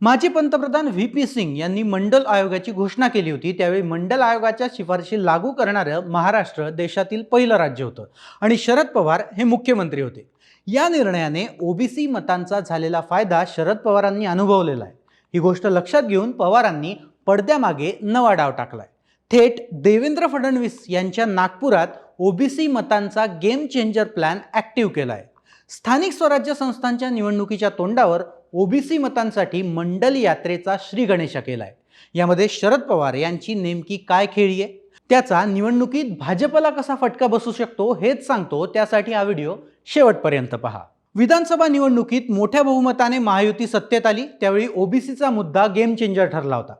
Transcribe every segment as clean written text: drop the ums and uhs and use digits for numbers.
माजी पंतप्रधान व्ही.पी. सिंग यांनी मंडल आयोगाची घोषणा केली होती। त्यावेळी मंडल आयोगाच्या शिफारशी लागू करणारं महाराष्ट्र देशातील पहिलं राज्य होतं आणि शरद पवार हे मुख्यमंत्री होते। या निर्णयाने ओबीसी मतांचा झालेला फायदा शरद पवारांनी अनुभवलेला आहे। ही गोष्ट लक्षात घेऊन पवारांनी पडद्यामागे नवा डाव टाकलाय। थेट देवेंद्र फडणवीस यांच्या नागपुरात ओबीसी मतांचा गेम चेंजर प्लॅन ॲक्टिव्ह केलाय। स्थानिक स्वराज्य संस्थांच्या निवडणुकीच्या तोंडावर ओबीसी मतांसाठी मंडल यात्रेचा श्री गणेशा केलाय। यामध्ये शरद पवार यांची नेमकी काय खेळी आहे, त्याचा निवडणुकीत भाजपला कसा फटका बसू शकतो हेच सांगतो। त्यासाठी हा व्हिडिओ शेवटपर्यंत पहा। विधानसभा निवडणुकीत मोठ्या बहुमताने महायुती सत्तेत आली। त्यावेळी ओबीसीचा मुद्दा गेम चेंजर ठरला होता।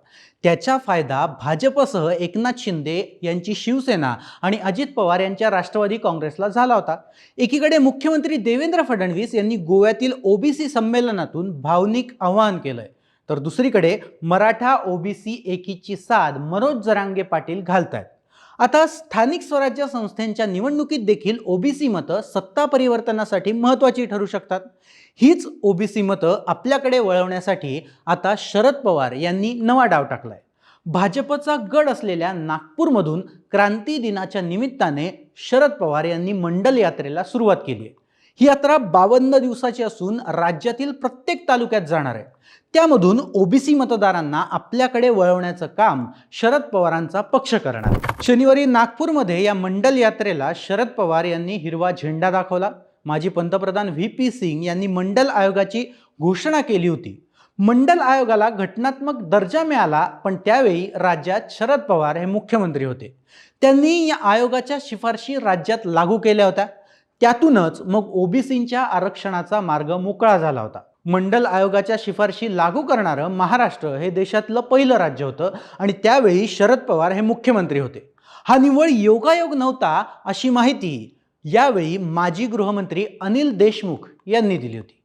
त्याचा फायदा भाजपसह एकनाथ शिंदे यांची शिवसेना आणि अजित पवार यांच्या राष्ट्रवादी काँग्रेसला झाला होता। एकीकडे मुख्यमंत्री देवेंद्र फडणवीस यांनी गोव्यातील ओबीसी संमेलनातून भावनिक आवाहन केलंय, तर दुसरीकडे मराठा ओबीसी एकीची साध मनोज जरांगे पाटील घालतायत। आता स्थानिक स्वराज्य संस्थांच्या निवडणुकीत देखील ओबीसी मतं सत्ता परिवर्तनासाठी महत्त्वाची ठरू शकतात। हीच ओबीसी मतं आपल्याकडे वळवण्यासाठी आता शरद पवार यांनी नवा डाव टाकलाय। भाजपचा गड असलेल्या नागपूरमधून क्रांती दिनाच्या निमित्ताने शरद पवार यांनी मंडल यात्रेला सुरुवात केली आहे। ही यात्रा 52 दिवसाची असून राज्यातील प्रत्येक तालुक्यात जाणार आहे। त्यामधून ओबीसी मतदारांना आपल्याकडे वळवण्याचं काम शरद पवारांचा पक्ष करणार। शनिवारी नागपूरमध्ये या मंडल यात्रेला शरद पवार यांनी हिरवा झेंडा दाखवला। माजी पंतप्रधान व्ही.पी. सिंग यांनी मंडल आयोगाची घोषणा केली होती। मंडल आयोगाला घटनात्मक दर्जा मिळाला, पण त्यावेळी राज्यात शरद पवार हे मुख्यमंत्री होते। त्यांनी या आयोगाच्या शिफारशी राज्यात लागू केल्या होत्या। त्यातूनच मग ओबीसींच्या आरक्षणाचा मार्ग मोकळा झाला होता। मंडल आयोगाच्या शिफारशी लागू करणारं महाराष्ट्र हे देशातलं पहिलं राज्य होतं आणि त्यावेळी शरद पवार हे मुख्यमंत्री होते। हा निव्वळ योगायोग नव्हता, अशी माहिती यावेळी माजी गृहमंत्री अनिल देशमुख यांनी दिली होती।